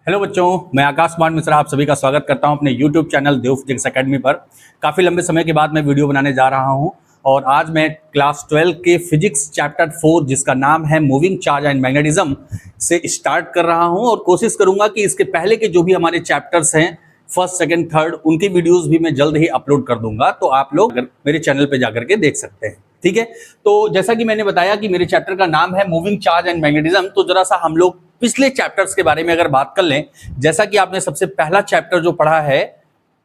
Hello बच्चों, मैं आकाश कुमार मिश्रा आप सभी का स्वागत करता हूं अपने YouTube चैनल देव फिजिक्स एकेडमी पर। काफ़ी लंबे समय के बाद मैं वीडियो बनाने जा रहा हूं और आज मैं क्लास 12 के फिजिक्स चैप्टर 4 जिसका नाम है मूविंग चार्ज एंड मैग्नेटिज्म से स्टार्ट कर रहा हूं और कोशिश करूंगा कि इसके पहले के जो भी हमारे चैप्टर्स हैं फर्स्ट, सेकंड, थर्ड, उनकी वीडियोज़ भी मैं जल्द ही अपलोड कर दूंगा, तो आप लोग मेरे चैनल पर जाकर के देख सकते हैं। ठीक है, तो जैसा कि मैंने बताया कि मेरे चैप्टर का नाम है मूविंग चार्ज एंड मैग्नेटिज्म, तो जरा सा हम लोग पिछले चैप्टर्स के बारे में अगर बात कर लें। जैसा कि आपने सबसे पहला चैप्टर जो पढ़ा है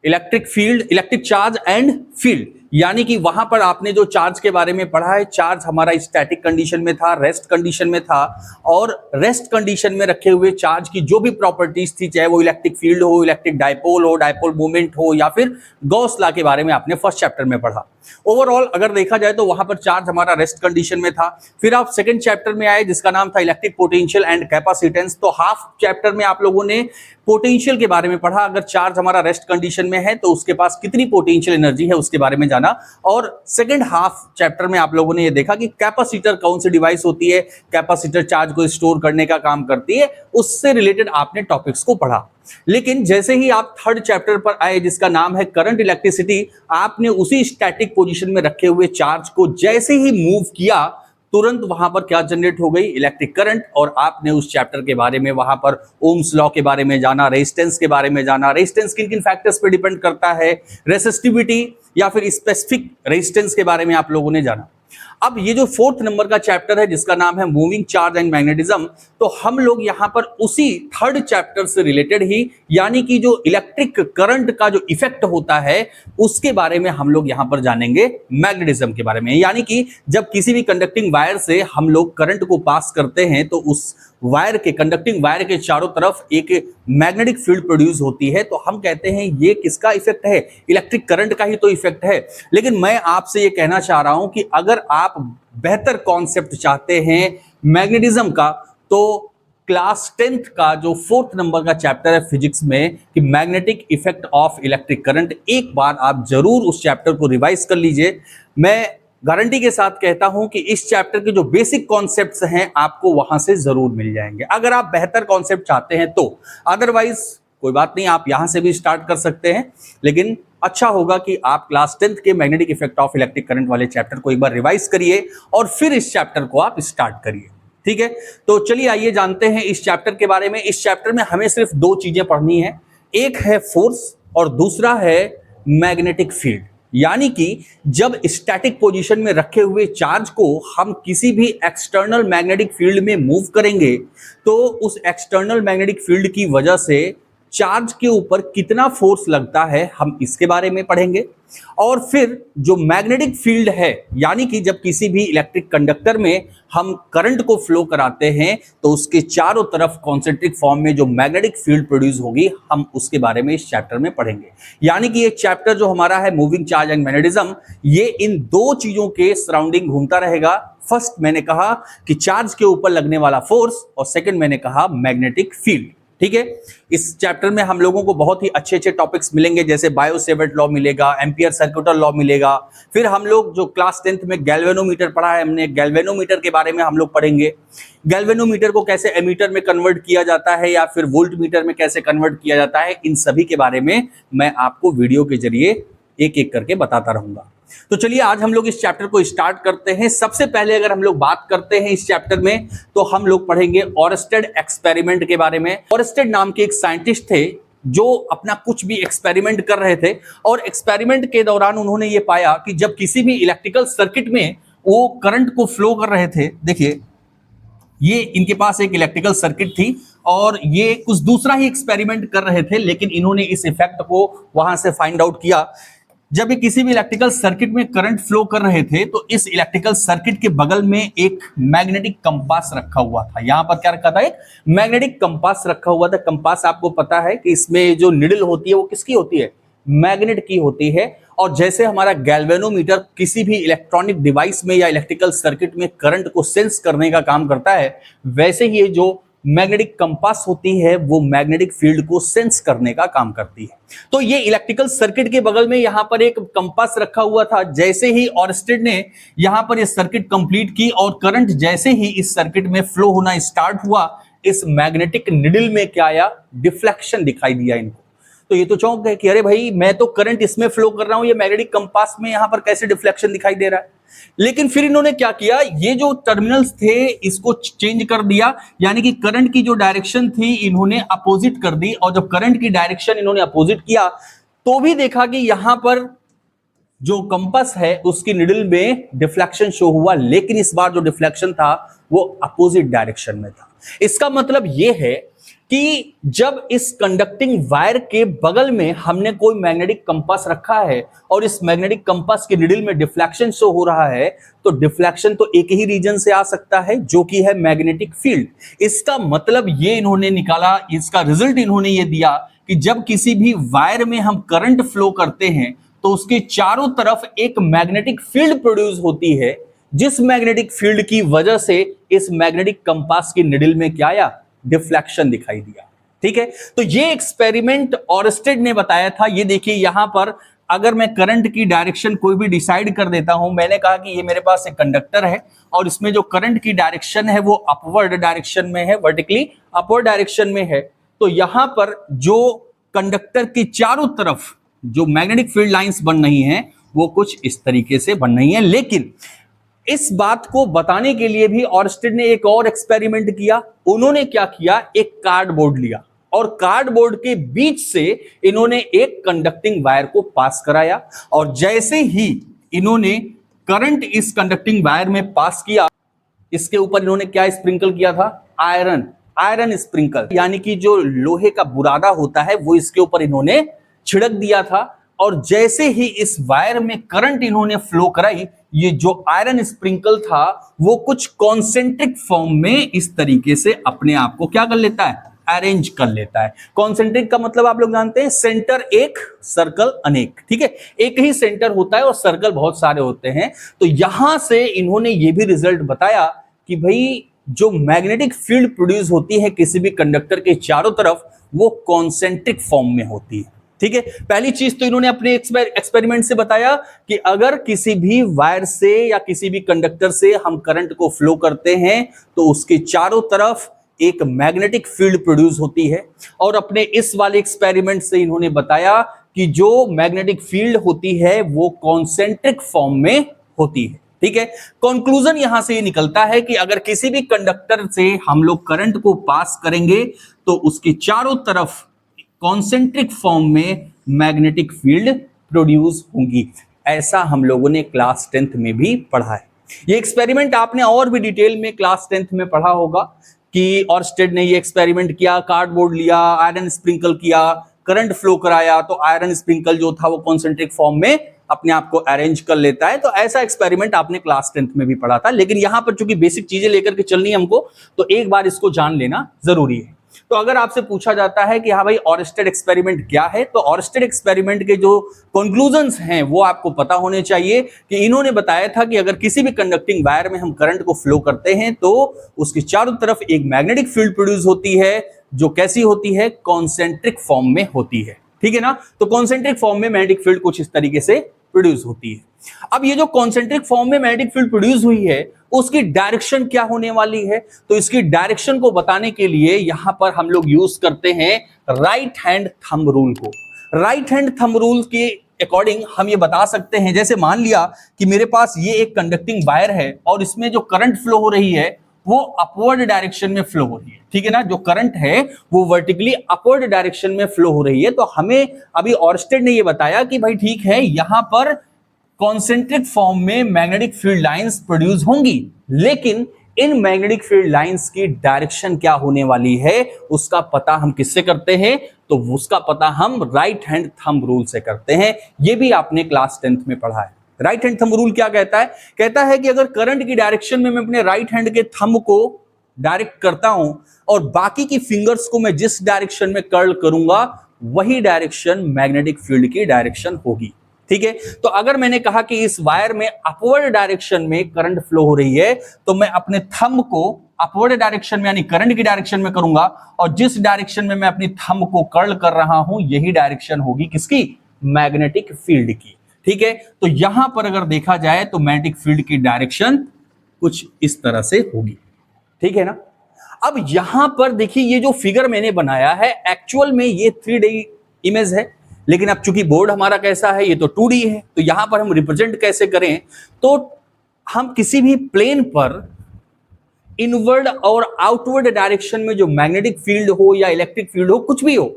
electric field, electric charge and field, यानी कि वहां पर आपने जो चार्ज के बारे में पढ़ा है, चार्ज हमारा स्टैटिक कंडीशन में था, रेस्ट कंडीशन में था, और रेस्ट कंडीशन में रखे हुए चार्ज की जो भी प्रॉपर्टीज थी, चाहे वो इलेक्ट्रिक फील्ड हो, इलेक्ट्रिक डायपोल हो, डायपोल मोमेंट हो, या फिर गॉस लॉ के बारे में आपने फर्स्ट चैप्टर में पढ़ा। ओवरऑल अगर देखा जाए तो वहां पर चार्ज हमारा रेस्ट कंडीशन में था। फिर आप सेकंड चैप्टर में आए जिसका नाम था इलेक्ट्रिक पोटेंशियल एंड कैपेसिटेंस, तो हाफ चैप्टर में आप लोगों ने पोटेंशियल के बारे में पढ़ा। अगर चार्ज हमारा रेस्ट कंडीशन में है तो उसके पास कितनी पोटेंशियल एनर्जी है उसके बारे में जाना। और सेकंड हाफ चैप्टर में आप लोगों ने ये देखा कि कैपेसिटर कौन सी डिवाइस होती है, कैपेसिटर चार्ज को स्टोर करने का काम करती है, उससे रिलेटेड आपने टॉपिक्स को पढ़ा। लेकिन जैसे ही आप थर्ड चैप्टर पर आए जिसका नाम है करंट इलेक्ट्रिसिटी, आपने उसी स्टैटिक पोजीशन में रखे हुए चार्ज को जैसे ही मूव किया तुरंत वहां पर क्या जनरेट हो गई, इलेक्ट्रिक करंट। और आपने उस चैप्टर के बारे में वहां पर ओम्स लॉ के बारे में जाना, रेजिस्टेंस के बारे में जाना, रेजिस्टेंस किन किन फैक्टर्स पे डिपेंड करता है, रेसिस्टिविटी या फिर स्पेसिफिक रेजिस्टेंस के बारे में आप लोगों ने जाना। अब ये जो फोर्थ नंबर का चैप्टर है जिसका नाम है मूविंग चार्ज एंड मैग्नेटिज्म, तो हम लोग यहां पर उसी थर्ड चैप्टर से रिलेटेड ही, यानी कि जो इलेक्ट्रिक करंट का जो इफेक्ट होता है उसके बारे में हम लोग यहां पर जानेंगे, मैग्नेटिज्म के बारे में। यानी कि जब किसी भी कंडक्टिंग वायर से हम लोग करंट को पास करते हैं तो उस वायर के, कंडक्टिंग वायर के चारों तरफ एक मैग्नेटिक फील्ड प्रोड्यूस होती है, तो हम कहते हैं ये किसका इफेक्ट है, इलेक्ट्रिक करंट का ही तो इफेक्ट है। लेकिन मैं आपसे ये कहना चाह रहा हूं कि अगर आप बेहतर कॉन्सेप्ट चाहते हैं मैग्नेटिज्म का, तो क्लास 10th का जो फोर्थ नंबर का चैप्टर है फिजिक्स में कि magnetic effect of electric current, एक बार आप जरूर उस चैप्टर को रिवाइज कर लीजिए। मैं गारंटी के साथ कहता हूं कि इस चैप्टर के जो बेसिक कॉन्सेप्ट्स हैं आपको वहां से जरूर मिल जाएंगे, अगर आप बेहतर कॉन्सेप्ट चाहते हैं तो। अदरवाइज कोई बात नहीं, आप यहां से भी स्टार्ट कर सकते हैं, लेकिन अच्छा होगा कि आप क्लास 10th के magnetic effect of electric current वाले चैप्टर को एक बार रिवाइज करिए और फिर इस चैप्टर को आप स्टार्ट करिए। ठीक है, तो चलिए आइए जानते हैं इस चैप्टर के बारे में। इस चैप्टर में हमें सिर्फ दो चीजें पढ़नी है, एक है फोर्स और दूसरा है मैग्नेटिक फील्ड। यानी कि जब स्टैटिक पोजीशन में रखे हुए चार्ज को हम किसी भी एक्सटर्नल मैग्नेटिक फील्ड में मूव करेंगे तो उस एक्सटर्नल मैग्नेटिक फील्ड की वजह से चार्ज के ऊपर कितना फोर्स लगता है, हम इसके बारे में पढ़ेंगे। और फिर जो मैग्नेटिक फील्ड है, यानी कि जब किसी भी इलेक्ट्रिक कंडक्टर में हम करंट को फ्लो कराते हैं तो उसके चारों तरफ कॉन्सेंट्रिक फॉर्म में जो मैग्नेटिक फील्ड प्रोड्यूस होगी, हम उसके बारे में इस चैप्टर में पढ़ेंगे। यानी कि ये चैप्टर जो हमारा है मूविंग चार्ज एंड मैग्नेटिज्म, ये इन दो चीजों के सराउंडिंग घूमता रहेगा। फर्स्ट मैंने कहा कि चार्ज के ऊपर लगने वाला फोर्स, और सेकंड मैंने कहा मैग्नेटिक फील्ड। ठीक है, इस चैप्टर में हम लोगों को बहुत ही अच्छे अच्छे टॉपिक्स मिलेंगे, जैसे बायो-सेवर्ट लॉ मिलेगा, एम्पियर सर्कुलर लॉ मिलेगा। फिर हम लोग जो क्लास 10th में गैल्वेनोमीटर पढ़ा है हमने, गैल्वेनोमीटर के बारे में हम लोग पढ़ेंगे। गैल्वेनोमीटर को कैसे एमीटर में कन्वर्ट किया जाता है या फिर वोल्ट मीटर में कैसे कन्वर्ट किया जाता है, इन सभी के बारे में मैं आपको वीडियो के जरिए एक एक करके बताता रहूंगा। तो चलिए आज हम लोग इस चैप्टर को स्टार्ट करते हैं। सबसे पहले अगर हम लोग बात करते हैं इस चैप्टर में, तो हम लोग पढ़ेंगे ऑरस्टेड एक्सपेरिमेंट के बारे में। ऑरस्टेड नाम के एक साइंटिस्ट थे जो अपना कुछ भी एक्सपेरिमेंट कर रहे थे, और एक्सपेरिमेंट के दौरान उन्होंने ये पाया कि जब किसी भी इलेक्ट्रिकल सर्किट में वो करंट को फ्लो कर रहे थे, देखिए ये इनके पास एक इलेक्ट्रिकल सर्किट थी और ये कुछ दूसरा ही एक्सपेरिमेंट कर रहे थे, लेकिन इन्होंने इस इफेक्ट को वहां से फाइंड आउट किया। जब ये किसी भी इलेक्ट्रिकल सर्किट में करंट फ्लो कर रहे थे तो इस इलेक्ट्रिकल सर्किट के बगल में एक मैग्नेटिक कंपास रखा हुआ था। यहां पर क्या रखा था, एक मैग्नेटिक कंपास रखा हुआ था। कंपास आपको पता है कि इसमें जो निडल होती है वो किसकी होती है, मैग्नेट की होती है। और जैसे हमारा गैल्वेनोमीटर किसी भी इलेक्ट्रॉनिक डिवाइस में या इलेक्ट्रिकल सर्किट में करंट को सेंस करने का काम करता है, वैसे ही ये जो मैग्नेटिक कंपास होती है वो मैग्नेटिक फील्ड को सेंस करने का काम करती है। तो ये इलेक्ट्रिकल सर्किट के बगल में यहां पर एक कंपास रखा हुआ था। जैसे ही ऑरस्टेड ने यहां पर ये सर्किट कंप्लीट की और करंट जैसे ही इस सर्किट में फ्लो होना स्टार्ट हुआ, इस मैग्नेटिक निडल में क्या आया, डिफ्लेक्शन दिखाई दिया इनको। तो ये तो चौंक गए कि अरे भाई मैं तो करंट इसमें फ्लो कर रहा हूं, ये मैग्नेटिक कंपास में यहां पर कैसे डिफ्लेक्शन दिखाई दे रहा है। लेकिन फिर इन्होंने क्या किया, ये जो टर्मिनल्स थे इसको चेंज कर दिया, यानी कि करंट की जो डायरेक्शन थी इन्होंने अपोजिट कर दी, और जब करंट की डायरेक्शन इन्होंने अपोजिट किया तो भी देखा कि यहां पर जो कंपास है उसकी निडल में डिफ्लेक्शन शो हुआ, लेकिन इस बार जो डिफ्लेक्शन था वो अपोजिट डायरेक्शन में था। इसका मतलब यह है कि जब इस कंडक्टिंग वायर के बगल में हमने कोई मैग्नेटिक कंपास रखा है और इस मैग्नेटिक कंपास के निडल में डिफ्लेक्शन शो हो रहा है, तो डिफ्लेक्शन तो एक ही रीजन से आ सकता है जो कि है मैग्नेटिक फील्ड। इसका मतलब ये इन्होंने निकाला, इसका रिजल्ट इन्होंने ये दिया कि जब किसी भी वायर में हम करंट फ्लो करते हैं तो उसके चारों तरफ एक मैग्नेटिक फील्ड प्रोड्यूस होती है, जिस मैग्नेटिक फील्ड की वजह से इस मैग्नेटिक कंपास के निडल में क्या आया, डिफ्लेक्शन दिखाई दिया। ठीक है, तो ये एक्सपेरिमेंट ऑरस्टेड ने बताया था। ये देखिए यहां पर अगर मैं करंट की डायरेक्शन कोई भी डिसाइड कर देता हूं, मैंने कहा कि ये मेरे पास एक कंडक्टर है और इसमें जो करंट की डायरेक्शन है वो अपवर्ड डायरेक्शन में है, वर्टिकली अपवर्ड डायरेक्शन में है। तो यहां पर जो कंडक्टर की चारों तरफ जो मैग्नेटिक फील्ड लाइंस बन रही हैं वो कुछ इस तरीके से बन रही हैं। लेकिन इस बात को बताने के लिए भी ऑरस्टेड ने एक और एक्सपेरिमेंट किया। उन्होंने क्या किया, एक कार्डबोर्ड लिया और कार्डबोर्ड के बीच से इन्होंने एक कंडक्टिंग वायर को पास कराया, और जैसे ही इन्होंने करंट इस कंडक्टिंग वायर में पास किया, इसके ऊपर इन्होंने क्या स्प्रिंकल किया था, आयरन स्प्रिंकल, यानी कि जो लोहे का बुरादा होता है वो इसके ऊपर इन्होंने छिड़क दिया था। और जैसे ही इस वायर में करंट इन्होंने फ्लो कराई, ये जो आयरन स्प्रिंकल था वो कुछ कॉन्सेंट्रिक फॉर्म में इस तरीके से अपने आप को क्या कर लेता है, अरेंज कर लेता है। कॉन्सेंट्रिक का मतलब आप लोग जानते हैं, सेंटर एक सर्कल अनेक। ठीक है, एक ही सेंटर होता है और सर्कल बहुत सारे होते हैं। तो यहां से इन्होंने ये भी रिजल्ट बताया कि भाई जो मैग्नेटिक फील्ड प्रोड्यूस होती है किसी भी कंडक्टर के चारों तरफ, वो कॉन्सेंट्रिक फॉर्म में होती है। ठीक है, पहली चीज तो इन्होंने अपने एक्सपेरिमेंट से बताया कि अगर किसी भी वायर से या किसी भी कंडक्टर से हम करंट को फ्लो करते हैं तो उसके चारों तरफ एक मैग्नेटिक फील्ड प्रोड्यूस होती है। और अपने इस वाले एक्सपेरिमेंट से इन्होंने बताया कि जो मैग्नेटिक फील्ड होती है वो कॉन्सेंट्रिक फॉर्म में होती है। ठीक है, कंक्लूजन यहां से ये निकलता है कि अगर किसी भी कंडक्टर से हम लोग करंट को पास करेंगे तो उसके चारों तरफ कॉन्सेंट्रिक फॉर्म में मैग्नेटिक फील्ड प्रोड्यूस होंगी। ऐसा हम लोगों ने क्लास 10th में भी पढ़ा है। ये एक्सपेरिमेंट आपने और भी डिटेल में क्लास 10th में पढ़ा होगा कि ऑरस्टेड ने ये एक्सपेरिमेंट किया, कार्डबोर्ड लिया, आयरन स्प्रिंकल किया, करंट फ्लो कराया, तो आयरन स्प्रिंकल जो था वो कॉन्सेंट्रिक फॉर्म में अपने आप को अरेंज कर लेता है। तो ऐसा एक्सपेरिमेंट आपने क्लास 10th में भी पढ़ा था। लेकिन यहां पर चूंकि बेसिक चीजें लेकर के चलनी है हमको, तो एक बार इसको जान लेना जरूरी है। तो अगर आपसे पूछा जाता है कि हाँ भाई ऑरस्टेड एक्सपेरिमेंट क्या है, तो ऑरस्टेड एक्सपेरिमेंट के जो कंक्लूजन्स हैं वो आपको पता होने चाहिए कि इन्होंने बताया था कि अगर किसी भी कंडक्टिंग वायर में हम करंट को फ्लो करते हैं तो उसके चारों तरफ एक मैग्नेटिक फील्ड प्रोड्यूस होती है, जो कैसी होती है, कॉन्सेंट्रिक फॉर्म में होती है। ठीक है ना, तो कॉन्सेंट्रिक फॉर्म में मैग्नेटिक फील्ड कुछ इस तरीके से प्रोड्यूस होती है। अब ये जो कॉन्सेंट्रिक फॉर्म में मैग्नेटिक फील्ड प्रोड्यूस हुई है उसकी डायरेक्शन क्या होने वाली है, तो इसकी डायरेक्शन को बताने के लिए यहां पर हम लोग यूज करते हैं राइट हैंड थंब रूल को। राइट हैंड थंब रूल के अकॉर्डिंग हम ये बता सकते हैं, जैसे मान लिया कि मेरे पास ये एक कंडक्टिंग वायर है और इसमें जो करंट फ्लो हो रही है वो अपवर्ड डायरेक्शन में फ्लो हो रही है। ठीक है ना, जो करंट है वो वर्टिकली अपवर्ड डायरेक्शन में फ्लो हो रही है। तो हमें अभी ऑरस्टेड ने ये बताया कि भाई ठीक है, यहां पर कॉन्सेंट्रिक फॉर्म में मैग्नेटिक फील्ड लाइंस प्रोड्यूस होंगी, लेकिन इन मैग्नेटिक फील्ड लाइंस की डायरेक्शन क्या होने वाली है उसका पता हम किससे करते हैं, तो उसका पता हम राइट हैंड थंब रूल से करते हैं। यह भी आपने क्लास 10th में पढ़ा है। राइट हैंड थंब रूल क्या कहता है, कहता है कि अगर करंट की डायरेक्शन में मैं अपने राइट हैंड के थंब को डायरेक्ट करता हूं और बाकी की फिंगर्स को मैं जिस डायरेक्शन में कर्ल करूंगा वही डायरेक्शन मैग्नेटिक फील्ड की डायरेक्शन होगी। ठीक है, तो अगर मैंने कहा कि इस वायर में अपवर्ड डायरेक्शन में करंट फ्लो हो रही है तो मैं अपने थंब को अपवर्ड डायरेक्शन में यानी करंट की डायरेक्शन में करूंगा, और जिस डायरेक्शन में मैं अपनी थंब को कर्ल कर रहा हूं यही डायरेक्शन होगी किसकी, मैग्नेटिक फील्ड की। ठीक है, तो यहां पर अगर देखा जाए तो मैग्नेटिक फील्ड की डायरेक्शन कुछ इस तरह से होगी। ठीक है ना, अब यहां पर देखिए ये जो फिगर मैंने बनाया है एक्चुअल में ये 3D इमेज है, लेकिन अब चूंकि बोर्ड हमारा कैसा है, ये तो 2D है, तो यहां पर हम रिप्रेजेंट कैसे करें, तो हम किसी भी प्लेन पर इनवर्ड और आउटवर्ड डायरेक्शन में जो मैग्नेटिक फील्ड हो या इलेक्ट्रिक फील्ड हो, कुछ भी हो,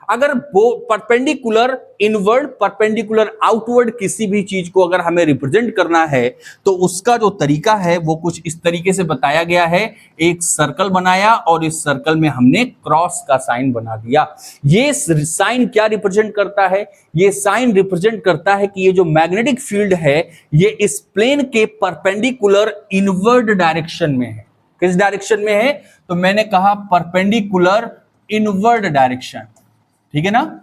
अगर वो परपेंडिकुलर इनवर्ड परपेंडिकुलर आउटवर्ड किसी भी चीज को अगर हमें रिप्रेजेंट करना है तो उसका जो तरीका है वो कुछ इस तरीके से बताया गया है। एक सर्कल बनाया और इस सर्कल में हमने क्रॉस का साइन बना दिया। ये साइन क्या रिप्रेजेंट करता है? ये साइन रिप्रेजेंट करता है कि ये जो मैग्नेटिक फील्ड है ये इस प्लेन के परपेंडिकुलर इनवर्ड डायरेक्शन में है। किस डायरेक्शन में है? तो मैंने कहा परपेंडिकुलर इनवर्ड डायरेक्शन, ठीक है ना,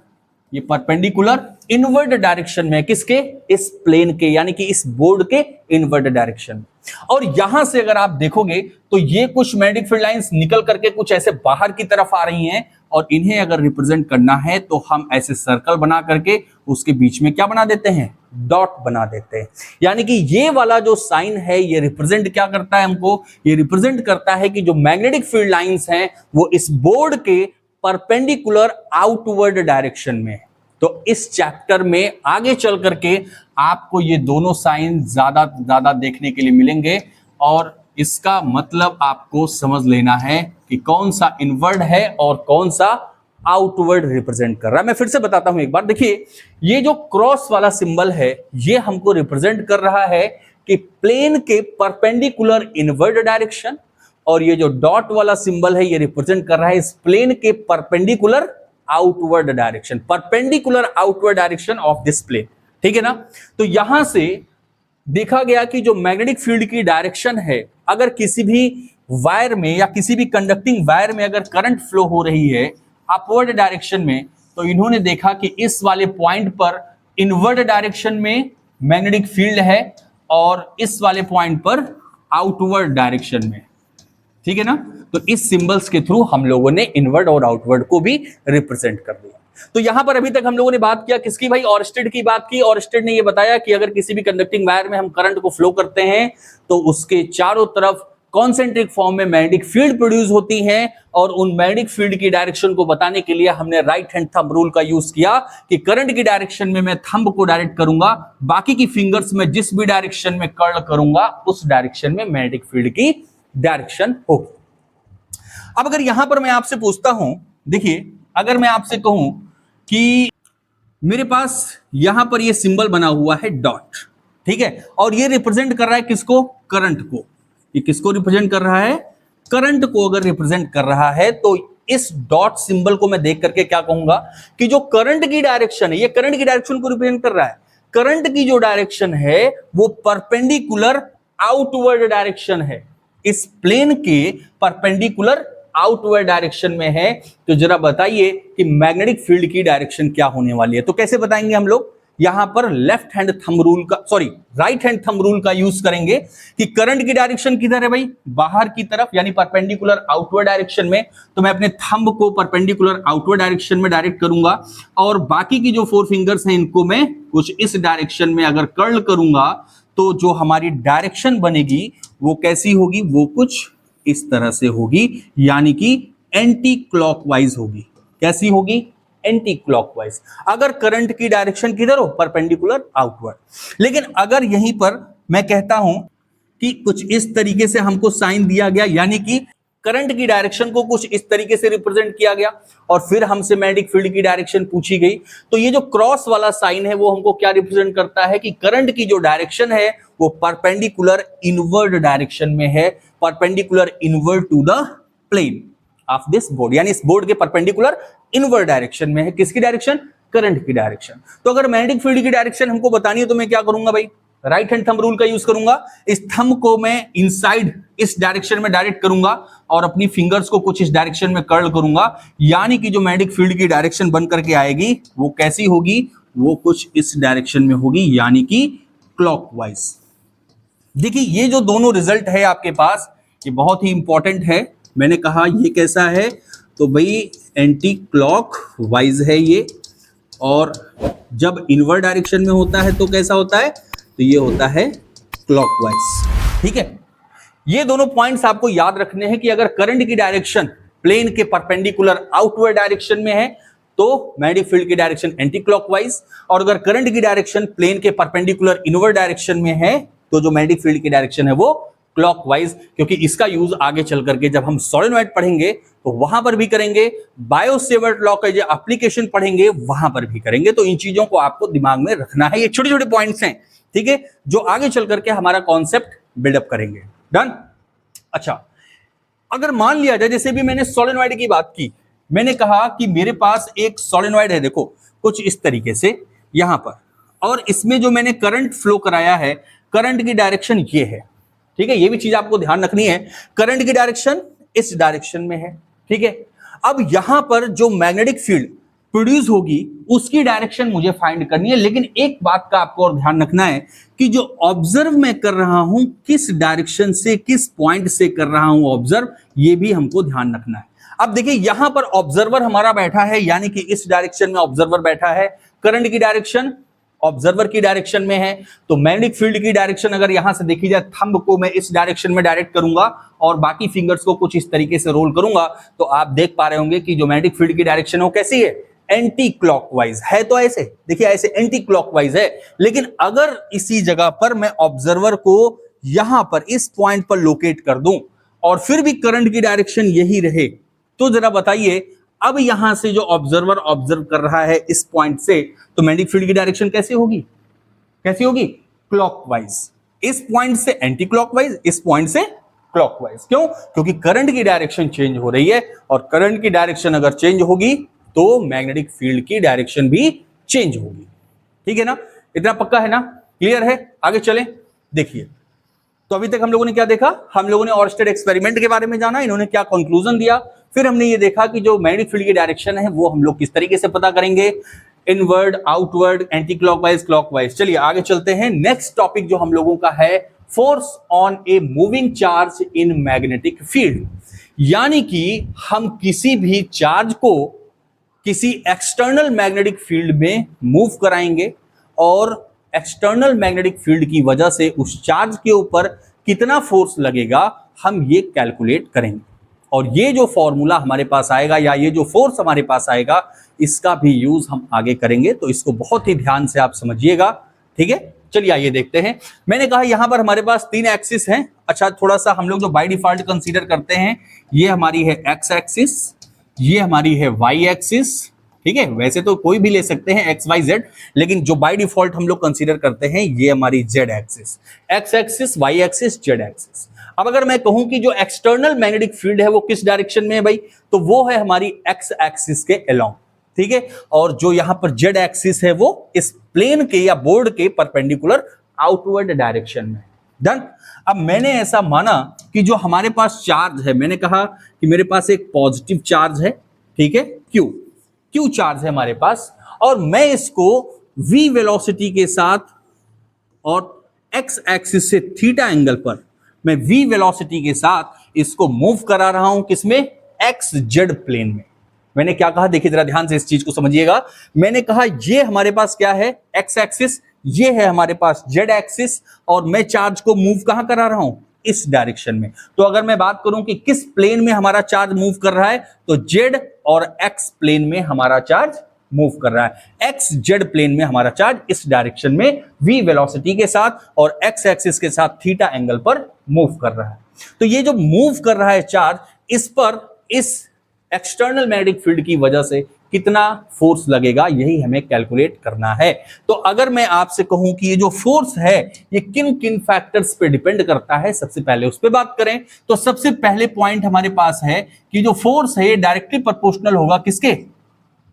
ये परपेंडिकुलर इनवर्ड डायरेक्शन में, किसके? इस प्लेन के, यानी कि इस बोर्ड के इनवर्ड डायरेक्शन में। और यहां से अगर आप देखोगे तो ये कुछ मैग्नेटिक फील्ड लाइंस निकल करके कुछ ऐसे बाहर की तरफ आ रही हैं, और इन्हें अगर रिप्रेजेंट करना है तो हम ऐसे सर्कल बना करके उसके बीच में क्या बना देते हैं? डॉट बना देते हैं। यानी कि ये वाला जो साइन है ये रिप्रेजेंट क्या करता है हमको? ये रिप्रेजेंट करता है कि जो मैग्नेटिक फील्ड लाइंस हैं वो इस बोर्ड के परपेंडिकुलर आउटवर्ड डायरेक्शन में। तो इस चैप्टर में आगे चल करके आपको ये दोनों साइन ज्यादा देखने के लिए मिलेंगे, और इसका मतलब आपको समझ लेना है कि कौन सा इनवर्ड है और कौन सा आउटवर्ड रिप्रेजेंट कर रहा है। मैं फिर से बताता हूं एक बार, देखिए ये जो क्रॉस वाला सिंबल है ये हमको रिप्रेजेंट कर रहा है कि प्लेन के परपेंडिकुलर इनवर्ड डायरेक्शन, और ये जो डॉट वाला सिंबल है ये रिप्रेजेंट कर रहा है इस प्लेन के perpendicular outward direction, perpendicular outward direction of this plane, ठीक है ना। तो यहां से देखा गया कि जो मैग्नेटिक फील्ड की डायरेक्शन है, अगर किसी भी वायर में या किसी भी कंडक्टिंग वायर में अगर करंट फ्लो हो रही है अपवर्ड डायरेक्शन में, तो इन्होंने देखा कि इस वाले पॉइंट पर इनवर्ड डायरेक्शन में मैग्नेटिक फील्ड है और इस वाले पॉइंट पर आउटवर्ड डायरेक्शन में, ठीक है ना। तो इस सिंबल्स के थ्रू हम लोगों ने इनवर्ड और आउटवर्ड को भी रिप्रेजेंट कर दिया। तो यहां पर अभी तक हम लोगों ने बात किया किसकी भाई? ऑरस्टेड की बात की। ऑरस्टेड ने यह बताया कि अगर किसी भी कंडक्टिंग वायर में हम करंट को फ्लो करते हैं तो उसके चारों तरफ कॉन्सेंट्रिक फॉर्म में मैग्नेटिक फील्ड प्रोड्यूस होती है, और उन मैग्नेटिक फील्ड की डायरेक्शन को बताने के लिए हमने राइट हैंड थंब रूल का यूज किया कि करंट की डायरेक्शन में मैं थंब को डायरेक्ट करूंगा, बाकी की फिंगर्स में जिस भी डायरेक्शन में कर्ल करूंगा उस डायरेक्शन में मैग्नेटिक फील्ड की डायरेक्शन होगी। अब अगर यहां पर मैं आपसे पूछता हूं, देखिए अगर मैं आपसे कहूं कि मेरे पास यहां पर ये सिंबल बना हुआ है डॉट, ठीक है, और ये रिप्रेजेंट कर रहा है किसको? करंट को। ये किसको रिप्रेजेंट कर रहा है? करंट को अगर रिप्रेजेंट कर रहा है तो इस डॉट सिंबल को मैं देख करके क्या कहूंगा कि जो करंट की डायरेक्शन है ये करंट की डायरेक्शन को रिप्रेजेंट कर रहा है। करंट की जो डायरेक्शन है वो परपेंडिकुलर आउटवर्ड डायरेक्शन है, इस प्लेन के परपेंडिकुलर आउटवर्ड डायरेक्शन में है। तो जरा बताइए कि मैग्नेटिक फील्ड की डायरेक्शन क्या होने वाली है। तो कैसे बताएंगे हम लोग? यहां पर लेफ्ट हैंड थंब रूल का, sorry right hand thumb rule का यूज करेंगे कि करंट की डायरेक्शन किधर है भाई? बाहर की तरफ, यानी परपेंडिकुलर आउटवर्ड डायरेक्शन में। तो मैं अपने थंब को परपेंडिकुलर आउटवर्ड डायरेक्शन में डायरेक्ट करूंगा, और बाकी की जो 4 फिंगर्स हैं इनको मैं कुछ इस डायरेक्शन में अगर कर्ल करूंगा तो जो हमारी डायरेक्शन बनेगी वो कैसी होगी? वो कुछ इस तरह से होगी, यानी कि एंटी क्लॉकवाइज होगी। कैसी होगी? Anti clockwise. अगर करंट की डायरेक्शन किधर हो? Perpendicular outward. लेकिन अगर यहीं पर मैं कहता हूं कि कुछ इस तरीके से हमको साइन दिया गया, यानी कि करंट की डायरेक्शन को कुछ इस तरीके से रिप्रेजेंट किया गया, और फिर हमसे मैग्नेटिक फील्ड की डायरेक्शन पूछी गई, तो ये जो क्रॉस वाला साइन है वो हमको क्या रिप्रेजेंट करता है कि करंट की जो डायरेक्शन है वो परपेंडिकुलर इनवर्ड डायरेक्शन में है, perpendicular inward to the plane of this board, यानी इस बोर्ड के परपेंडिकुलर इनवर्ड डायरेक्शन में है। किसकी डायरेक्शन? करंट की डायरेक्शन। तो अगर मैग्नेटिक फील्ड की डायरेक्शन हमको बतानी है तो मैं क्या करूंगा भाई? राइट हैंड थंब रूल का यूज करूंगा। इस थंब को मैं इनसाइड इस डायरेक्शन में डायरेक्ट करूंगा और अपनी फिंगर्स को कुछ इस डायरेक्शन में कर्ल करूंगा, यानी कि जो मैग्नेटिक फील्ड की डायरेक्शन बन करके आएगी वो कैसी होगी? वो कुछ इस डायरेक्शन में होगी, यानी कि क्लॉकवाइज। देखिए ये जो दोनों रिजल्ट है आपके पास ये बहुत ही इंपॉर्टेंट है। मैंने कहा ये कैसा है? तो भाई एंटी क्लॉक वाइज है ये, और जब इनवर्ड डायरेक्शन में होता है तो कैसा होता है? तो ये होता है क्लॉकवाइज, ठीक है। ये दोनों पॉइंट्स आपको याद रखने हैं कि अगर करंट की डायरेक्शन प्लेन के परपेंडिकुलर आउटवर्ड डायरेक्शन में है तो मैग्नेटिक फील्ड की डायरेक्शन एंटी क्लॉकवाइज, और अगर करंट की डायरेक्शन प्लेन के परपेंडिकुलर इनवर्ड डायरेक्शन में है तो जो मैग्नेटिक फील्ड की डायरेक्शन है वो क्लॉकवाइज, क्योंकि इसका यूज आगे चल करके जब हम सोलेनॉइड पढ़ेंगे तो वहां पर भी करेंगे, बायो-सेवर्ट लॉ का जो एप्लीकेशन पढ़ेंगे वहां पर भी करेंगे। तो इन चीजों को आपको दिमाग में रखना है, ये छोटे छोटे पॉइंट्स हैं, ठीक है, जो आगे चल करके हमारा कॉन्सेप्ट बिल्डअप करेंगे। डन। अच्छा, अगर मान लिया जाए, जैसे भी मैंने सोलेनॉइड की बात की, मैंने कहा कि मेरे पास एक सोलेनॉइड है, देखो कुछ इस तरीके से यहां पर, और इसमें जो मैंने करंट फ्लो कराया है, करंट की डायरेक्शन ये है, ठीक है, ये भी चीज आपको ध्यान रखनी है, करंट की डायरेक्शन इस डायरेक्शन में है, ठीक है। अब यहां पर जो मैग्नेटिक फील्ड प्रोड्यूस होगी उसकी डायरेक्शन मुझे फाइंड करनी है, लेकिन एक बात का आपको और ध्यान रखना है कि जो ऑब्जर्व मैं कर रहा हूं किस डायरेक्शन से, किस पॉइंट से कर रहा हूं ऑब्जर्व, ये भी हमको ध्यान रखना है। अब देखिए यहां पर ऑब्जर्वर हमारा बैठा है, यानी कि इस डायरेक्शन में ऑब्जर्वर बैठा है, करंट की डायरेक्शन ऑब्जर्वर की डायरेक्शन में है, तो मैग्नेटिक फील्ड की डायरेक्शन अगर यहां से देखी जाए, थंब को मैं इस डायरेक्शन में डायरेक्ट करूंगा और बाकी फिंगर्स को कुछ इस तरीके से रोल करूंगा, तो आप देख पा रहे होंगे कि जो मैग्नेटिक फील्ड की डायरेक्शन है वो कैसी है, एंटी क्लॉकवाइज है। तो ऐसे देखिए, ऐसे एंटी क्लॉकवाइज है, लेकिन अगर इसी जगह पर मैं ऑब्जर्वर को यहां पर इस पॉइंट पर लोकेट कर दूं और फिर भी करंट की डायरेक्शन यही रहे, तो जरा बताइए अब यहां से जो ऑब्जर्वर ऑब्जर्व कर रहा है इस पॉइंट से, तो मैग्नेटिक फील्ड की डायरेक्शन कैसी होगी, कैसी होगी, क्लॉकवाइज। इस पॉइंट से एंटी क्लॉकवाइज, इस पॉइंट से क्लॉकवाइज। क्यों? क्योंकि करंट की डायरेक्शन चेंज हो रही है, और करंट की डायरेक्शन अगर चेंज होगी तो मैग्नेटिक फील्ड की डायरेक्शन भी चेंज होगी। ठीक है ना, इतना पक्का है ना, क्लियर है? आगे चलें, देखिए तो अभी तक हम लोगों ने क्या देखा, हम लोगों ने ऑर्स्टेड एक्सपेरिमेंट के बारे में जाना, इन्होंने क्या कंक्लूजन दिया, फिर हमने ये देखा कि जो मैग्नेटिक फील्ड की डायरेक्शन है वो हम लोग किस तरीके से पता करेंगे, inward, outward, anti clockwise, clockwise. चलिए आगे चलते हैं। नेक्स्ट टॉपिक जो हम लोगों का है, force on a moving charge in magnetic field, यानी कि हम किसी भी चार्ज को किसी एक्सटर्नल मैग्नेटिक फील्ड में मूव कराएंगे और एक्सटर्नल मैग्नेटिक फील्ड की वजह से उस चार्ज के ऊपर कितना फोर्स लगेगा हम ये कैलकुलेट करेंगे, और ये जो फॉर्मूला हमारे पास आएगा या ये जो फोर्स हमारे पास आएगा इसका भी यूज हम आगे करेंगे, तो इसको बहुत ही ध्यान से आप समझिएगा। ठीक है, चलिए आइए देखते हैं। मैंने कहा यहां पर हमारे पास 3 एक्सिस हैं। अच्छा, थोड़ा सा हम लोग जो बाय डिफॉल्ट कंसीडर करते हैं, ये हमारी है एक्स एक्सिस, ये हमारी है वाई एक्सिस। ठीक है, वैसे तो कोई भी ले सकते हैं एक्स वाई जेड, लेकिन जो बाय डिफॉल्ट हम लोग कंसीडर करते हैं ये हमारी Z axis, X axis, Y axis, Z axis. अब अगर मैं कहूं कि जो एक्सटर्नल मैग्नेटिक फील्ड है वो किस डायरेक्शन में है भाई, तो वो है हमारी एक्स एक्सिस के अलोंग। ठीक है, और जो यहां पर जेड एक्सिस है वो इस प्लेन के या बोर्ड के परपेंडिकुलर आउटवर्ड डायरेक्शन में। डन। अब मैंने ऐसा माना कि जो हमारे पास चार्ज है, मैंने कहा कि मेरे पास एक पॉजिटिव चार्ज है, ठीक है, क्यू चार्ज है हमारे पास, और मैं इसको v वेलोसिटी के साथ और x एक्सिस से थीटा एंगल पर मैं v वेलोसिटी के साथ इसको मूव करा रहा हूं, किसमें, एक्स जेड प्लेन में। मैंने क्या कहा, देखिए जरा ध्यान से इस चीज को समझिएगा। मैंने कहा ये हमारे पास क्या है, एक्स एक्सिस, ये है हमारे पास जेड एक्सिस, और मैं चार्ज को मूव कहां करा रहा हूं, इस डायरेक्शन में। तो अगर मैं बात करूं कि किस प्लेन में हमारा चार्ज मूव कर रहा है, तो जेड और एक्स प्लेन में हमारा चार्ज मूव कर रहा है। एक्स जेड प्लेन में हमारा चार्ज इस डायरेक्शन में v वेलोसिटी के साथ और x एक्सिस के साथ थीटा एंगल पर मूव कर रहा है। तो ये जो मूव कर रहा है चार्ज, इस पर इस एक्सटर्नल मैग्नेटिक फील्ड की वजह से कितना फोर्स लगेगा, यही हमें कैलकुलेट करना है। तो अगर मैं आपसे कहूं कि ये जो फोर्स है ये किन किन फैक्टर्स पे डिपेंड करता है, सबसे पहले उस पर बात करें, तो सबसे पहले पॉइंट हमारे पास है कि जो फोर्स है ये डायरेक्टली प्रोपोर्शनल होगा किसके,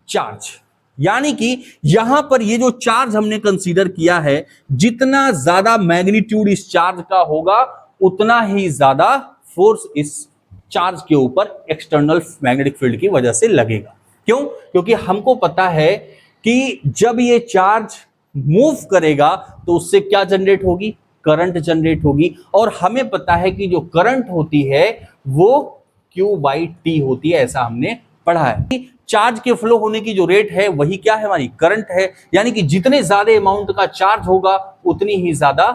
चार्ज। यानी कि यहां पर ये जो चार्ज हमने कंसीडर किया है, जितना ज्यादा मैग्नीट्यूड इस चार्ज का होगा उतना ही ज्यादा फोर्स इस चार्ज के ऊपर एक्सटर्नल मैग्नेटिक फील्ड की वजह से लगेगा। क्यों? क्योंकि हमको पता है कि जब ये चार्ज मूव करेगा तो उससे क्या जनरेट होगी, करंट जनरेट होगी, और हमें पता है कि जो करंट होती है वो Q/T होती है, ऐसा हमने पढ़ा है। चार्ज के फ्लो होने की जो रेट है वही क्या है, हमारी करंट है। यानी कि जितने ज्यादा अमाउंट का चार्ज होगा उतनी ही ज्यादा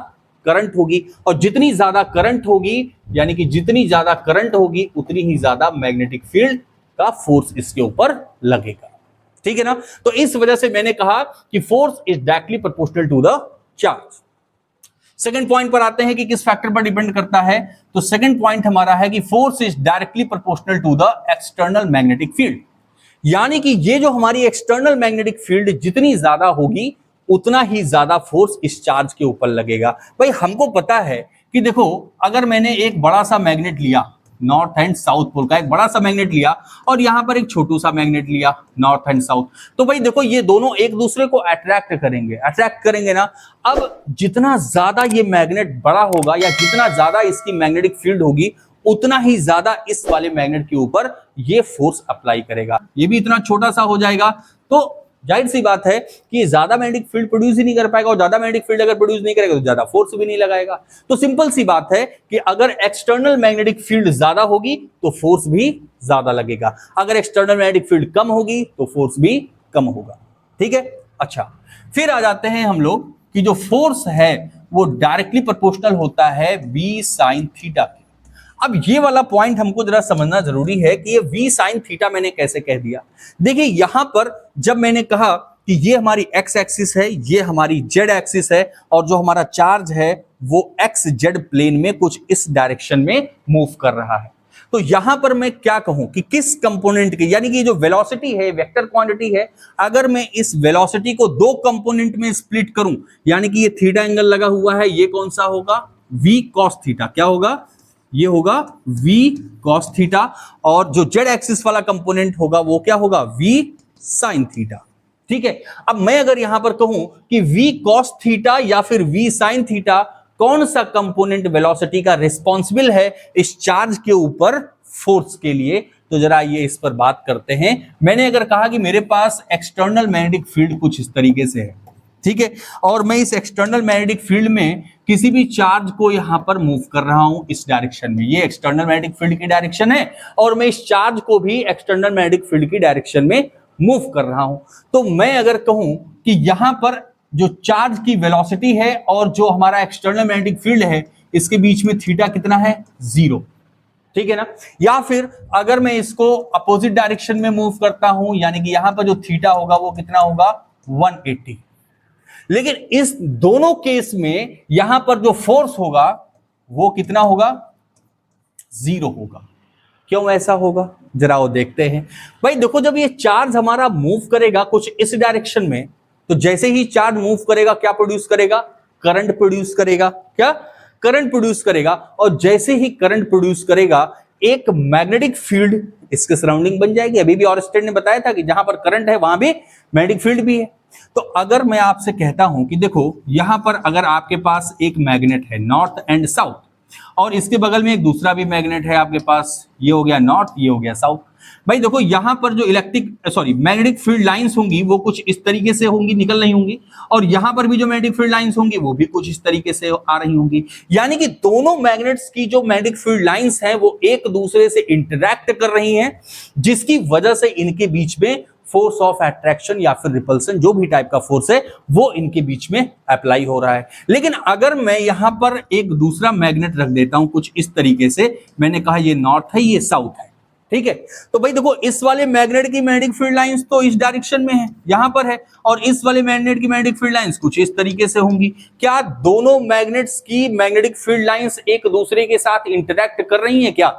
करंट होगी, और जितनी ज्यादा करंट होगी यानी कि जितनी ज्यादा करंट होगी उतनी ही ज्यादा मैग्नेटिक फील्ड का फोर्स इसके ऊपर लगेगा। ठीक है ना। तो इस वजह से मैंने कहा कि force is directly proportional to the charge. Second point पर आते हैं कि किस फैक्टर पर डिपेंड करता है। तो सेकंड पॉइंट हमारा है कि force is directly proportional to the external magnetic field, यानी कि ये जो हमारी एक्सटर्नल मैग्नेटिक फील्ड जितनी ज्यादा होगी उतना ही ज्यादा फोर्स इस चार्ज के ऊपर लगेगा। भाई हमको पता है कि देखो, अगर मैंने एक बड़ा सा मैग्नेट लिया, नॉर्थ एंड साउथ पोल का एक बड़ा सा मैग्नेट लिया, और यहां पर एक छोटू सा मैग्नेट लिया नॉर्थ एंड साउथ, तो भाई देखो ये दोनों एक दूसरे को अट्रैक्ट करेंगे ना। अब जितना ज्यादा ये मैग्नेट बड़ा होगा या जितना ज्यादा इसकी मैग्नेटिक फील्ड होगी उतना ही ज्यादा इस वाले मैग्नेट के ऊपर ये फोर्स अप्लाई करेगा। ये भी इतना छोटा सा हो जाएगा, तो जाहिर सी बात है कि ज्यादा मैग्नेटिक फील्ड प्रोड्यूस ही नहीं कर पाएगा, और ज्यादा मैग्नेटिक फील्ड अगर प्रोड्यूस नहीं करेगा तो ज्यादा फोर्स भी नहीं लगाएगा। तो सिंपल सी बात है कि अगर एक्सटर्नल मैग्नेटिक फील्ड ज्यादा होगी तो फोर्स भी ज्यादा लगेगा, अगर एक्सटर्नल मैग्नेटिक फील्ड कम होगी तो फोर्स भी कम होगा। ठीक है। अच्छा, फिर आ जाते हैं हम लोग कि जो फोर्स है वो डायरेक्टली प्रोपोर्शनल होता है v sin थीटा के। अब ये वाला पॉइंट हमको जरा समझना जरूरी है कि ये v sin थीटा मैंने कैसे कह दिया। देखिए यहां पर जब मैंने कहा कि ये हमारी x एक्सिस है, ये हमारी z एक्सिस है, और जो हमारा चार्ज है वो एक्स जेड प्लेन में कुछ इस डायरेक्शन में मूव कर रहा है, तो यहां पर मैं क्या कहूं कि किस कंपोनेंट की, यानी कि जो वेलोसिटी है, वेक्टर क्वांटिटी है, अगर मैं इस वेलोसिटी को दो कंपोनेंट में स्प्लिट करूं, यानी कि ये थीटा एंगल लगा हुआ है, ये कौन सा होगा, v cos थीटा, क्या होगा, ये होगा v cos थीटा, और जो z एक्सिस वाला कंपोनेंट होगा वो क्या होगा, v sin थीटा। ठीक है। अब मैं अगर यहां पर कहूं कि v cos थीटा या फिर v sin थीटा, कौन सा कंपोनेंट वेलोसिटी का रिस्पॉन्सिबल है इस चार्ज के ऊपर फोर्स के लिए, तो जरा ये इस पर बात करते हैं। मैंने अगर कहा कि मेरे पास एक्सटर्नल मैग्नेटिक फील्ड कुछ इस तरीके से है, ठीक है, और मैं इस एक्सटर्नल मैग्नेटिक फील्ड में किसी भी चार्ज को यहां पर मूव कर रहा हूं इस डायरेक्शन में, ये एक्सटर्नल मैग्नेटिक फील्ड की डायरेक्शन है, और मैं इस चार्ज को भी एक्सटर्नल मैग्नेटिक फील्ड की डायरेक्शन में मूव कर रहा हूं, तो मैं अगर कहूं कि यहां पर जो चार्ज की वेलोसिटी है और जो हमारा एक्सटर्नल मैग्नेटिक फील्ड है इसके बीच में थीटा कितना है, 0। ठीक है ना। या फिर अगर मैं इसको अपोजिट डायरेक्शन में मूव करता हूं, यानी कि यहां पर जो थीटा होगा वो कितना होगा, 180। लेकिन इस दोनों केस में यहां पर जो फोर्स होगा वो कितना होगा, 0 होगा। क्यों ऐसा होगा, जरा वो देखते हैं। भाई देखो, जब ये चार्ज हमारा मूव करेगा कुछ इस डायरेक्शन में, तो जैसे ही चार्ज मूव करेगा क्या प्रोड्यूस करेगा, करंट प्रोड्यूस करेगा, क्या, करंट प्रोड्यूस करेगा, और जैसे ही करंट प्रोड्यूस करेगा एक मैग्नेटिक फील्ड इसके सराउंडिंग बन जाएगी। अभी भी ऑरस्टेड ने बताया था कि जहां पर करंट है वहां भी मैग्नेटिक फील्ड भी है। तो अगर मैं आपसे कहता हूं कि देखो यहां पर अगर आपके पास एक मैग्नेट है नॉर्थ एंड साउथ, और इसके बगल में एक दूसरा भी मैग्नेट है आपके पास, ये हो गया नॉर्थ, ये हो गया साउथ। भाई देखो यहां पर जो मैग्नेटिक फील्ड लाइंस होंगी वो कुछ इस तरीके से होंगी, निकल रही होंगी, और यहां पर भी जो मैग्नेटिक फील्ड लाइंस होंगी वो भी कुछ इस तरीके से आ रही होंगी। यानी कि दोनों मैग्नेट्स की जो मैग्नेटिक फील्ड लाइंस हैं वो एक दूसरे से इंटरैक्ट कर रही हैं, जिसकी वजह से इनके बीच में फोर्स ऑफ अट्रैक्शन या फिर रिपल्सन, जो भी टाइप का फोर्स है वो इनके बीच में अप्लाई हो रहा है। लेकिन अगर मैं यहां पर एक दूसरा मैग्नेट रख देता हूं कुछ इस तरीके से, मैंने कहा ये नॉर्थ है ये साउथ है, ठीक है, तो भाई देखो इस वाले मैग्नेट की मैग्नेटिक फील्ड लाइंस तो इस डायरेक्शन में है, यहां पर है, और इस वाले मैग्नेट की मैग्नेटिक फील्ड लाइंस कुछ इस तरीके से होंगी। क्या दोनों मैग्नेट्स की मैग्नेटिक फील्ड लाइंस एक दूसरे के साथ इंटरैक्ट कर रही हैं क्या,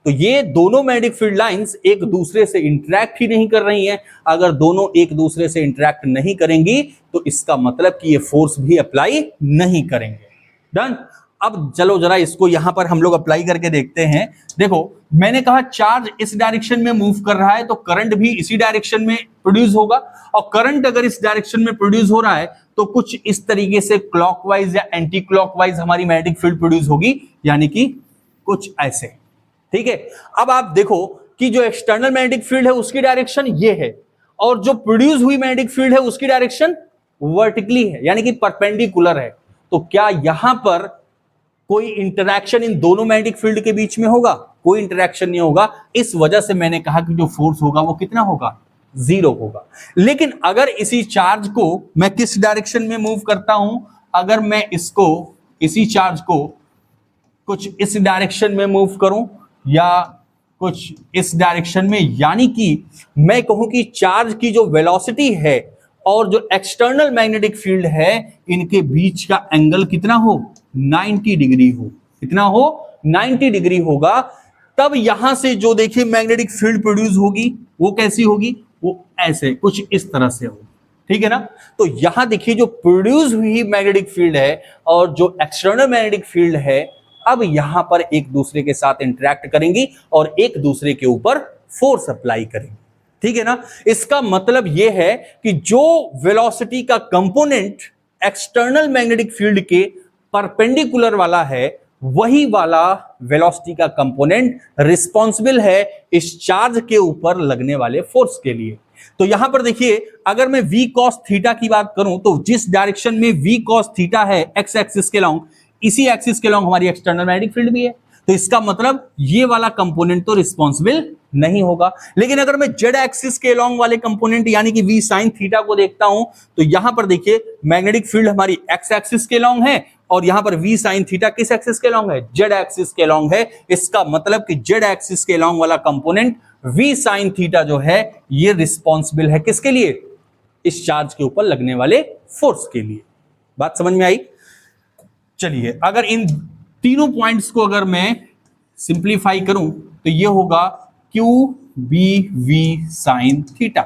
तो ये दोनों मैग्नेटिक फील्ड लाइंस एक दूसरे से इंटरैक्ट ही नहीं कर रही हैं। अगर दोनों एक दूसरे से इंटरैक्ट नहीं करेंगी तो इसका मतलब कि ये फोर्स भी अप्लाई नहीं करेंगे। डन। अब चलो जरा इसको यहां पर हम लोग अप्लाई करके देखते हैं। देखो मैंने कहा चार्ज इस डायरेक्शन में मूव कर रहा है तो करंट भी इसी डायरेक्शन में प्रोड्यूस होगा, और करंट अगर इस डायरेक्शन में प्रोड्यूस हो रहा है तो कुछ इस तरीके से क्लॉकवाइज या एंटी क्लॉकवाइज हमारी मैग्नेटिक फील्ड प्रोड्यूस होगी, यानी कि कुछ ऐसे। ठीक है। अब आप देखो कि जो एक्सटर्नल मैग्नेटिक फील्ड है उसकी डायरेक्शन ये है, और जो प्रोड्यूस हुई मैग्नेटिक फील्ड है उसकी डायरेक्शन वर्टिकली है, यानी कि परपेंडिकुलर है। तो क्या यहां पर कोई इंटरैक्शन इन दोनों मैग्नेटिक फील्ड के बीच में होगा, कोई इंटरैक्शन नहीं होगा। इस वजह से मैंने कहा कि जो फोर्स होगा वो कितना होगा, 0 होगा। लेकिन अगर इसी चार्ज को मैं किस डायरेक्शन में मूव करता हूं, अगर मैं इसको इसी चार्ज को कुछ इस डायरेक्शन में मूव करूं या कुछ इस डायरेक्शन में, यानी कि मैं कहूं कि चार्ज की जो वेलोसिटी है और जो एक्सटर्नल मैग्नेटिक फील्ड है, इनके बीच का एंगल कितना हो, 90 डिग्री हो। कितना हो, 90 डिग्री होगा। तब यहां से जो देखिए मैग्नेटिक फील्ड प्रोड्यूस होगी वो कैसी होगी, वो ऐसे कुछ इस तरह से होगी। ठीक है ना। तो यहां देखिए जो प्रोड्यूस हुई मैग्नेटिक फील्ड है और जो एक्सटर्नल मैग्नेटिक फील्ड है, अब यहां पर एक दूसरे के साथ इंटरेक्ट करेंगी और एक दूसरे के ऊपर फोर्स अप्लाई करेंगे। ठीक है ना। इसका मतलब यह है कि जो वेलोसिटी का कंपोनेंट एक्सटर्नल मैग्नेटिक फील्ड के परपेंडिकुलर वाला है, वही वाला वेलोसिटी का कंपोनेंट रिस्पॉन्सिबल है इस चार्ज के ऊपर लगने वाले फोर्स के लिए। तो यहां पर देखिए, अगर मैं v cos थीटा की बात करूं तो जिस डायरेक्शन में v cos थीटा है एक्स एक्सिस के लॉन्ग, इसी एक्सिस के लॉन्ग हमारी एक्सटर्नल मैग्नेटिक फील्ड भी है। तो इसका मतलब ये वाला कंपोनेंट तो रिस्पॉन्सिबल नहीं होगा। लेकिन अगर मैं जेड एक्सिस के लॉन्ग वाले कंपोनेंट यानी कि v sin थीटा को देखता हूं, तो यहां पर देखिए मैग्नेटिक फील्ड हमारी एक्स एक्सिस के लॉन्ग है और यहां पर v sin थीटा किस एक्सिस के लॉन्ग है, जेड एक्सिस के लॉन्ग है। इसका मतलब कि जेड एक्सिस के लॉन्ग वाला कंपोनेंट v sin थीटा जो है, ये रिस्पॉन्सिबल है किसके लिए, इस चार्ज के ऊपर लगने वाले फोर्स के लिए। बात समझ में आई। चलिए, अगर इन तीनों पॉइंट्स को अगर मैं सिंप्लीफाई करूं तो ये होगा Q B V sine theta.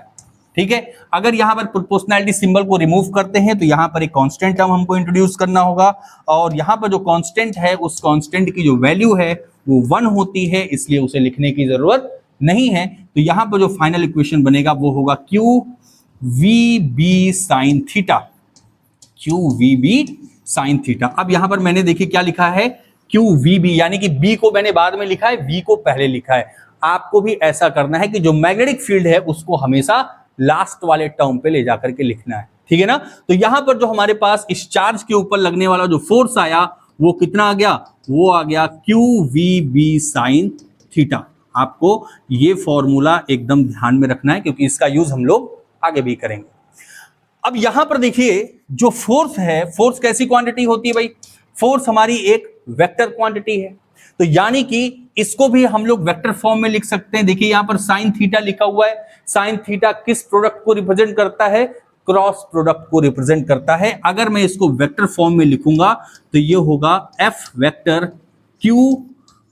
ठीक है। अगर यहां पर प्रोपोर्शनैलिटी सिंबल को रिमूव करते हैं तो यहां पर एक कांस्टेंट टर्म हमको इंट्रोड्यूस करना होगा और यहां पर जो कांस्टेंट है उस कांस्टेंट की जो वैल्यू है वो 1 होती है, इसलिए उसे लिखने की जरूरत नहीं है। तो यहां पर जो फाइनल इक्वेशन बनेगा वो होगा Q V B sine theta, Q V B sine theta. अब यहां पर मैंने देखिए क्या लिखा है, क्यू वी बी, यानी कि बी को मैंने बाद में लिखा है, वी को पहले लिखा है। आपको भी ऐसा करना है कि जो मैग्नेटिक फील्ड है उसको हमेशा लास्ट वाले टर्म पे ले जाकर के लिखना है। ठीक है ना। तो यहां पर जो हमारे पास इस चार्ज के ऊपर लगने वाला जो फोर्स आया वो कितना आ गया, वो आ गया Q V B sine theta. आपको ये फॉर्मूला एकदम ध्यान में रखना है क्योंकि इसका यूज हम लोग आगे भी करेंगे। अब यहां पर देखिए जो फोर्स है, फोर्स कैसी क्वांटिटी होती है भाई, फोर्स हमारी एक वेक्टर क्वांटिटी है। तो यानी कि इसको भी हम लोग वेक्टर फॉर्म में लिख सकते हैं। देखिए यहां पर साइन थीटा लिखा हुआ है, साइन थीटा किस प्रोडक्ट को रिप्रेजेंट करता है, क्रॉस प्रोडक्ट को रिप्रेजेंट करता है। अगर मैं इसको वेक्टर फॉर्म में लिखूंगा तो ये होगा F vector Q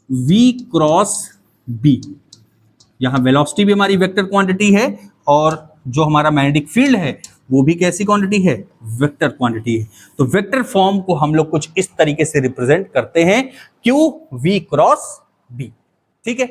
V cross B. यहां वेलोसिटी भी हमारी वेक्टर क्वांटिटी है और जो हमारा मैग्नेटिक फील्ड है वो भी कैसी क्वांटिटी है, वेक्टर क्वांटिटी है। तो वेक्टर फॉर्म को हम लोग कुछ इस तरीके से रिप्रेजेंट करते हैं, क्यू वी क्रॉस बी। ठीक है।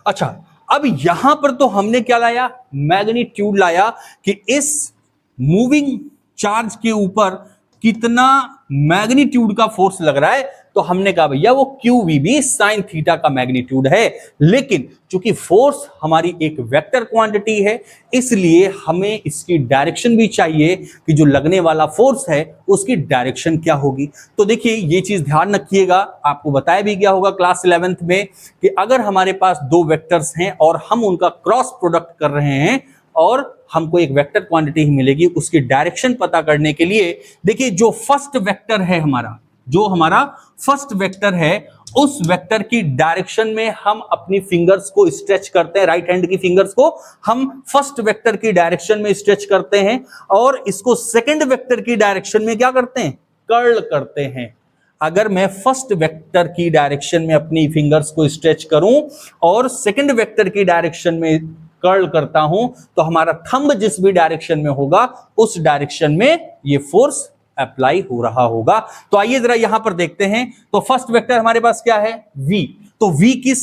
अच्छा, अब यहां पर तो हमने क्या लाया, मैग्नीट्यूड लाया कि इस मूविंग चार्ज के ऊपर कितना मैग्नीट्यूड का फोर्स लग रहा है। तो हमने कहा भैया वो Q V B sine theta का मैग्नीट्यूड है। लेकिन चूंकि फोर्स हमारी एक वेक्टर क्वांटिटी है, इसलिए हमें इसकी डायरेक्शन भी चाहिए कि जो लगने वाला फोर्स है उसकी डायरेक्शन क्या होगी। तो देखिए ये चीज ध्यान रखिएगा, आपको बताया भी गया होगा क्लास 11th में कि अगर हमारे पास दो वेक्टर्स हैं और हम उनका क्रॉस प्रोडक्ट कर रहे हैं और हमको एक वेक्टर क्वांटिटी ही मिलेगी, उसकी डायरेक्शन पता करने के लिए देखिए जो फर्स्ट वेक्टर है हमारा, जो हमारा फर्स्ट वेक्टर है, उस वेक्टर की डायरेक्शन में हम अपनी फिंगर्स को स्ट्रेच करते हैं, राइट हैंड की फिंगर्स को हम फर्स्ट वेक्टर की डायरेक्शन में स्ट्रेच करते हैं और इसको सेकंड वेक्टर की डायरेक्शन में क्या करते हैं, कर्ल करते हैं। अगर मैं फर्स्ट वेक्टर की डायरेक्शन में अपनी फिंगर्स को स्ट्रेच करूं और सेकंड वेक्टर की डायरेक्शन में कर्ल करता हूं तो हमारा थंब जिस भी डायरेक्शन में होगा उस डायरेक्शन में ये फोर्स अप्लाई हो रहा होगा। तो आइए जरा यहां पर देखते हैं। तो फर्स्ट वेक्टर हमारे पास क्या है, v। तो v किस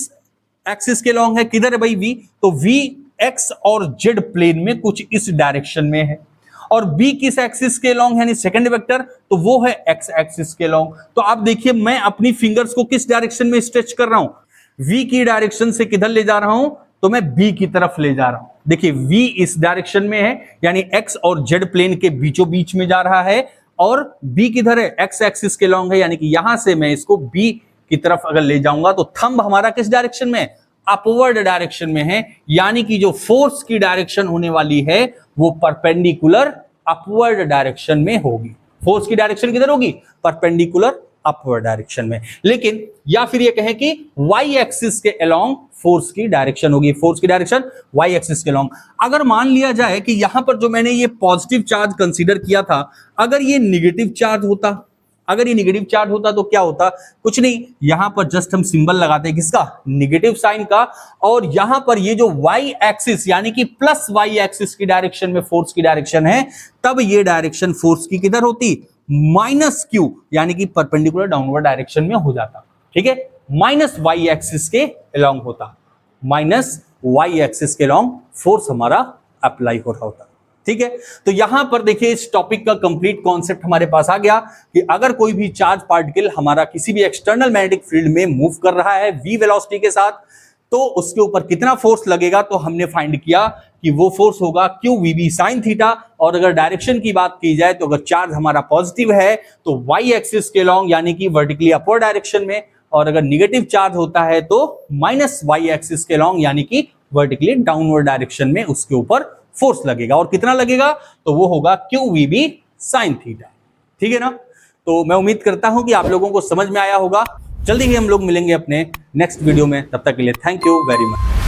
एक्सिस के लॉन्ग है, किधर है भाई v, तो v x और z प्लेन में कुछ इस डायरेक्शन में है और b किस एक्सिस के लॉन्ग है, यानी सेकंड वेक्टर, तो वो है x एक्सिस के लॉन्ग। तो आप देखिए मैं अपनी फिंगर्स को किस डायरेक्शन में स्ट्रेच कर रहा हूं, v की डायरेक्शन से किधर ले जा रहा हूं, तो मैं b की तरफ ले जा रहा हूं। देखिए v इस डायरेक्शन में है यानी x और z प्लेन के बीचों बीच में जा रहा है और b किधर है, x एक्सिस के लॉन्ग है, यानी कि यहां से मैं इसको b की तरफ अगर ले जाऊंगा तो थंब हमारा किस डायरेक्शन में, अपवर्ड डायरेक्शन में है। यानी कि जो फोर्स की डायरेक्शन होने वाली है वो परपेंडिकुलर अपवर्ड डायरेक्शन में होगी। फोर्स की डायरेक्शन किधर होगी, परपेंडिकुलर अपवर्ड डायरेक्शन में। लेकिन या फिर ये कहें कि वाई एक्सिस के अलोंग फोर्स की डायरेक्शन होगी, फोर्स की डायरेक्शन वाई एक्सिस के अलोंग। अगर मान लिया जाए कि यहां पर जो मैंने ये पॉजिटिव चार्ज कंसीडर किया था, अगर ये निगेटिव चार्ज होता, अगर ये निगेटिव चार्ज होता तो क्या होता? कुछ नहीं, यहां पर जस्ट हम सिंबल लगाते हैं किसका? निगेटिव साइन का। और यहां पर ये जो वाई एक्सिस यानी कि प्लस वाई एक्सिस की डायरेक्शन में फोर्स की डायरेक्शन है, तब ये डायरेक्शन फोर्स की किधर होती? माइनस क्यू यानी कि परपेंडिकुलर डाउनवर्ड डायरेक्शन में हो जाता। ठीक है, माइनस वाई एक्सिस के अलोंग होता, माइनस वाई एक्सिस के अलोंग फोर्स हमारा अप्लाई हो रहा होता। ठीक है, तो यहां पर देखिए इस टॉपिक का कंप्लीट कॉन्सेप्ट हमारे पास आ गया कि अगर कोई भी चार्ज पार्टिकल हमारा किसी भी एक्सटर्नल मैग्नेटिक फील्ड में मूव कर रहा है v वेलोसिटी के साथ, तो उसके ऊपर कितना फोर्स लगेगा, तो हमने फाइंड किया कि वो फोर्स होगा Q V B sine theta. और अगर डायरेक्शन की बात की जाए तो अगर चार्ज हमारा पॉजिटिव है तो वाई एक्सिस के लॉन्ग यानी कि वर्टिकली अपवर्ड डायरेक्शन में, और अगर निगेटिव चार्ज होता है तो माइनस वाई एक्सिस के लॉन्ग यानी कि वर्टिकली डाउनवर्ड डायरेक्शन में उसके ऊपर फोर्स लगेगा। और कितना लगेगा? तो वो होगा Q V B sine theta. ठीक है ना? तो मैं उम्मीद करता हूं कि आप लोगों को समझ में आया होगा। जल्दी ही हम लोग मिलेंगे अपने नेक्स्ट वीडियो में, तब तक के लिए थैंक यू वेरी मच।